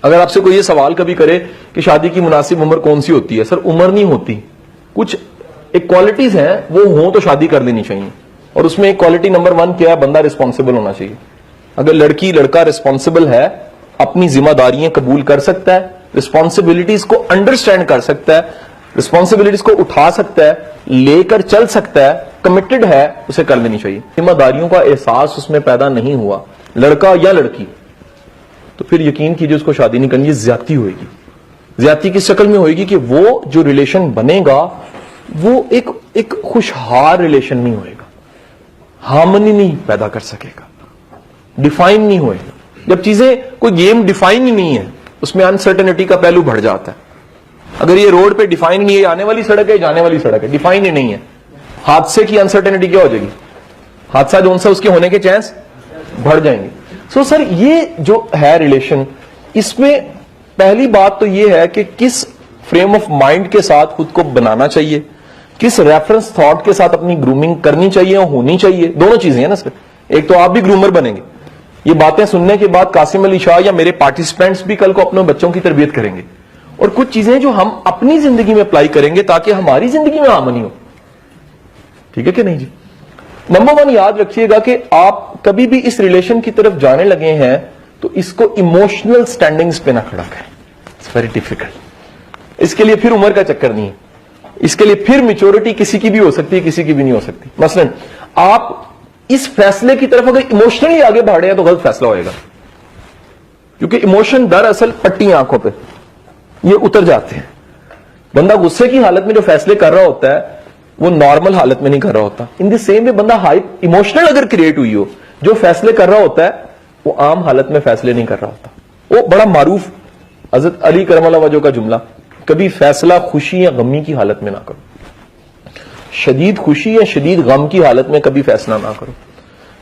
اگر آپ سے کوئی یہ سوال کبھی کرے کہ شادی کی مناسب عمر کون سی ہوتی ہے، سر عمر نہیں ہوتی، کچھ ایک کوالٹیز ہیں وہ ہوں تو شادی کر لینی چاہیے. اور اس میں ایک کوالٹی نمبر 1 کیا ہے؟ بندہ ریسپانسبل ہونا چاہیے. اگر لڑکی لڑکا ریسپانسبل ہے، اپنی ذمہ داریاں قبول کر سکتا ہے، ریسپانسبلٹیز کو انڈرسٹینڈ کر سکتا ہے، ریسپانسبلٹیز کو اٹھا سکتا ہے، لے کر چل سکتا ہے، کمیٹڈ ہے، اسے کر لینی چاہیے. ذمہ داریوں کا احساس اس میں پیدا نہیں ہوا، لڑکا یا لڑکی، تو پھر یقین کیجیے اس کو شادی نہیں کرنی. یہ زیادتی ہوئے گی. زیادتی کس شکل میں ہوئے گی کہ وہ جو ریلیشن بنے گا وہ ایک خوشحال ریلیشن نہیں ہوئے گا، ہارمنی نہیں پیدا کر سکے گا، ڈیفائن نہیں ہوئے گا. جب چیزیں کوئی گیم ڈیفائن ہی نہیں ہے اس میں انسرٹنٹی کا پہلو بڑھ جاتا ہے. اگر یہ روڈ پہ ڈیفائن نہیں ہے، آنے والی سڑک ہے جانے والی سڑک ہے، ڈیفائن ہی نہیں ہے، حادثے کی انسرٹنٹی کیا ہو جائے گی؟ حادثہ جو سا اس کے ہونے کے چانس بڑھ جائیں گے. سو سر یہ جو ہے ریلیشن، اس میں پہلی بات تو یہ ہے کہ کس فریم آف مائنڈ کے ساتھ خود کو بنانا چاہیے، کس ریفرنس تھاٹ کے ساتھ اپنی گرومنگ کرنی چاہیے اور ہونی چاہیے. دونوں چیزیں ہیں نا سر. ایک تو آپ بھی گرومر بنیں گے، یہ باتیں سننے کے بعد قاسم علی شاہ یا میرے پارٹیسپینٹس بھی کل کو اپنے بچوں کی تربیت کریں گے، اور کچھ چیزیں جو ہم اپنی زندگی میں اپلائی کریں گے تاکہ ہماری زندگی میں ہارمنی ہو. ٹھیک ہے کہ نہیں جی؟ نمبر 1 یاد رکھیے گا کہ آپ کبھی بھی اس ریلیشن کی طرف جانے لگے ہیں تو اس کو ایموشنل سٹینڈنگز پہ نہ کھڑا کریں. It's very difficult. اس کے لیے پھر عمر کا چکر نہیں ہے، اس کے لیے پھر میچورٹی کسی کی بھی ہو سکتی ہے، کسی کی بھی نہیں ہو سکتی. مثلا آپ اس فیصلے کی طرف اگر ایموشنلی آگے بڑھے ہیں تو غلط فیصلہ ہوئے گا، کیونکہ ایموشن دراصل پٹی آنکھوں پہ یہ اتر جاتے ہیں. بندہ غصے کی حالت میں جو فیصلے کر رہا ہوتا ہے وہ نارمل حالت میں نہیں کر رہا ہوتا. ان دی سیم وے بندہ ہائی ایموشنل اگر کریٹ ہوئی ہو، جو فیصلے کر رہا ہوتا ہے وہ عام حالت میں فیصلے نہیں کر رہا ہوتا. وہ بڑا معروف حضرت علی کرم اللہ وجہ کا جملہ، کبھی فیصلہ خوشی یا غمی کی حالت میں نہ کرو. شدید خوشی یا شدید غم کی حالت میں کبھی فیصلہ نہ کرو.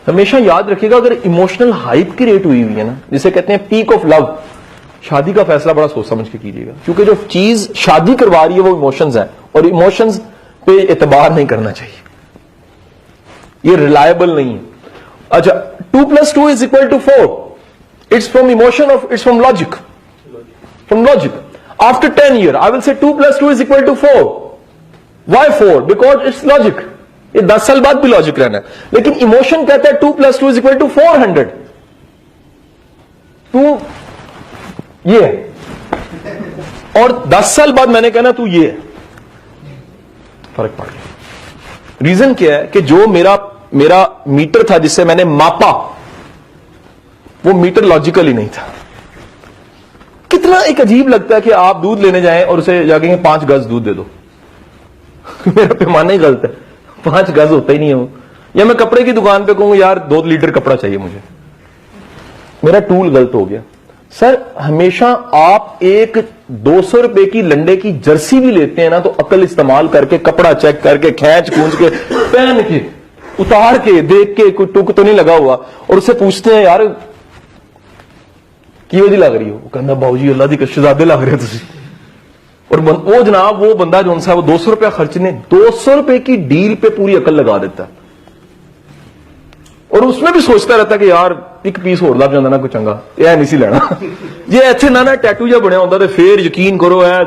ہمیشہ یاد رکھیے گا اگر ایموشنل ہائپ کریٹ ہوئی ہوئی ہے نا، جسے کہتے ہیں پیک آف لو، شادی کا فیصلہ بڑا سوچ سمجھ کے کیجیے گا، کیونکہ جو چیز شادی کروا رہی ہے وہ ایموشنز ہیں، اور ایموشنز پہ اعتبار نہیں کرنا چاہیے، یہ ریلائبل نہیں ہے. اچھا 2+2 = 4. It's from emotion of it's from logic. From logic. After 10 years, I will say 2+2 = 4. Why 4? Because it's logic. یہ 10 سال بعد بھی لاجک رہنا ہے. لیکن ایموشن کہتا ہے 2+2 = 400. تو یہ ہے، اور 10 سال بعد میں نے کہنا تو یہ ہے، فرق پڑ گیا. ریزن کیا ہے کہ جو میرا میٹر تھا جس سے میں نے ماپا وہ میٹر لاجیکل ہی نہیں تھا. کتنا ایک عجیب لگتا ہے کہ آپ دودھ لینے جائیں اور اسے جا کے 5 گز دودھ دے دو. میرا پیمانہ ہی غلط ہے، 5 گز ہوتا ہی نہیں ہے. یا میں کپڑے کی دکان پہ کہوں یار 2 لیٹر کپڑا چاہیے مجھے، میرا ٹول غلط ہو گیا. سر ہمیشہ آپ ایک 200 روپے کی لنڈے کی جرسی بھی لیتے ہیں نا تو عقل استعمال کر کے، کپڑا چیک کر کے، کھینچ کھونچ کے، پہن کے، اتار کے، دیکھ کے کوئی ٹک تو نہیں لگا ہوا، اور اسے پوچھتے ہیں یار کی وجہ لگ رہی ہو، وہ کہنا باؤ جی اللہ دی شہزادے لگ رہے تھی. اور وہ جناب وہ بندہ جو سا وہ 200 روپیہ خرچنے، 200 روپے کی ڈیل پہ پوری عقل لگا دیتا ہے، اور اس میں بھی سوچتا رہتا کہ یار ایک پیس ہو لگ جانا نا کوئی چنگا، یہ نہیں سی لینا. یہ ایتھے نہ ٹیٹو جا بنیا ہوتا تو پھر یقین کرو ہے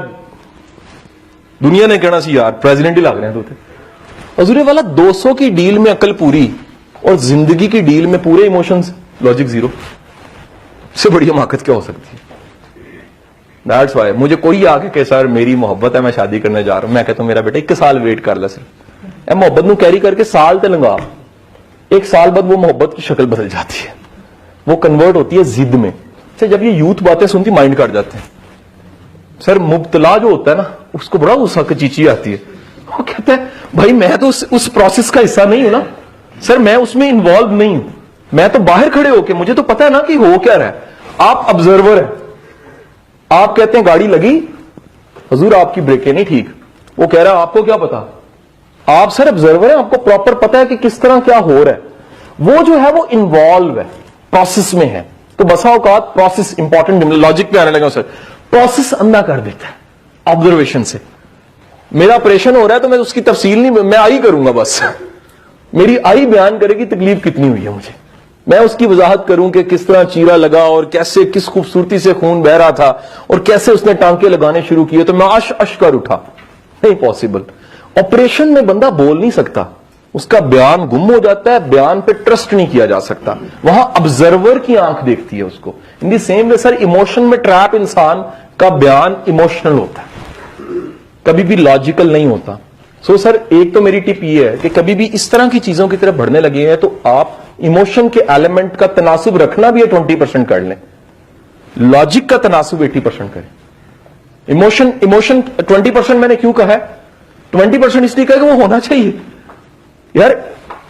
دنیا نے کہنا سی یار پریزیڈنٹ ہی لگ رہے ہیں. تو حضور والا 200 کی ڈیل میں عقل پوری اور زندگی کی ڈیل میں پورے ایموشنز لاجک زیرو. سے بڑی حماقت کیا ہو سکتی ہے؟ That's why مجھے کوئی آ کے کہ سر میری محبت ہے میں شادی کرنے جا رہا ہوں، میں کہتا ہوں میرا بیٹا 1 سال ویٹ کر لے. سر محبت نو کیری کر کے سال تے لنگا، 1 سال بعد وہ محبت کی شکل بدل جاتی ہے، وہ کنورٹ ہوتی ہے ضد میں. جب یہ یوتھ باتیں سنتی مائنڈ کٹ جاتے ہیں. سر مبتلا جو ہوتا ہے نا اس کو بڑا غصہ کچیچی آتی ہے، وہ کہتا ہے بھائی میں تو اس پروسیس کا حصہ نہیں ہوں نا سر، میں اس میں انوالو نہیں ہوں، میں تو باہر کھڑے ہو کے مجھے تو پتا ہے نا کہ ہو کیا رہا ہے. آپ آبزرور ہیں، آپ کہتے ہیں گاڑی لگی، حضور آپ کی بریکیں نہیں ٹھیک، وہ کہہ رہا ہے آپ کو کیا پتا. آپ سر آبزرور ہیں، آپ کو پراپر پتا ہے کہ کس طرح کیا ہو رہا ہے. وہ جو ہے وہ انوالو ہے، پروسیس میں ہے. تو بسا اوقات پروسیس امپورٹنٹ، لاجک پہ آنے لگا سر، پروسیس اندھا کر دیتا ہے آبزرویشن سے. میرا آپریشن ہو رہا ہے تو میں اس کی تفصیل نہیں، میں آئی کروں گا، بس میری آئی بیان کرے گی تکلیف کتنی ہوئی ہے مجھے، میں اس کی وضاحت کروں کہ کس طرح چیرا لگا اور کیسے کس خوبصورتی سے خون بہ رہا تھا اور کیسے اس نے ٹانکے لگانے شروع کیے تو میں اش کر اٹھا. نہیں پاسبل. آپریشن میں بندہ بول نہیں سکتا, اس کا بیان گم ہو جاتا ہے, بیان پہ ٹرسٹ نہیں کیا جا سکتا, وہاں آبزرور کی آنکھ دیکھتی ہے اس کو. In the same way sir emotion میں ٹریپ انسان کا بیان ایموشنل ہوتا ہے, کبھی بھی لاجیکل نہیں ہوتا. سو سر ایک تو میری ٹپ یہ ہے کہ کبھی بھی اس طرح کی چیزوں کی طرف بڑھنے لگے ہیں تو آپ ایموشن کے ایلیمنٹ کا تناسب رکھنا بھی ہے 20% کر لیں, لاجک کا تناسب 80% کریں. ایموشن 20% میں نے کیوں کہا ہے, 20% اس لیے کہا کہ وہ ہونا چاہیے یار.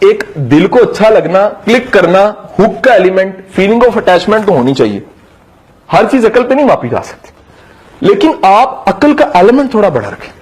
ایک دل کو اچھا لگنا, کلک کرنا, ہک کا ایلیمنٹ, فیلنگ آف اٹیچمنٹ تو ہونی چاہیے. ہر چیز عقل پہ نہیں ماپی جا سکتی, لیکن آپ عقل کا ایلیمنٹ تھوڑا بڑا رکھیں.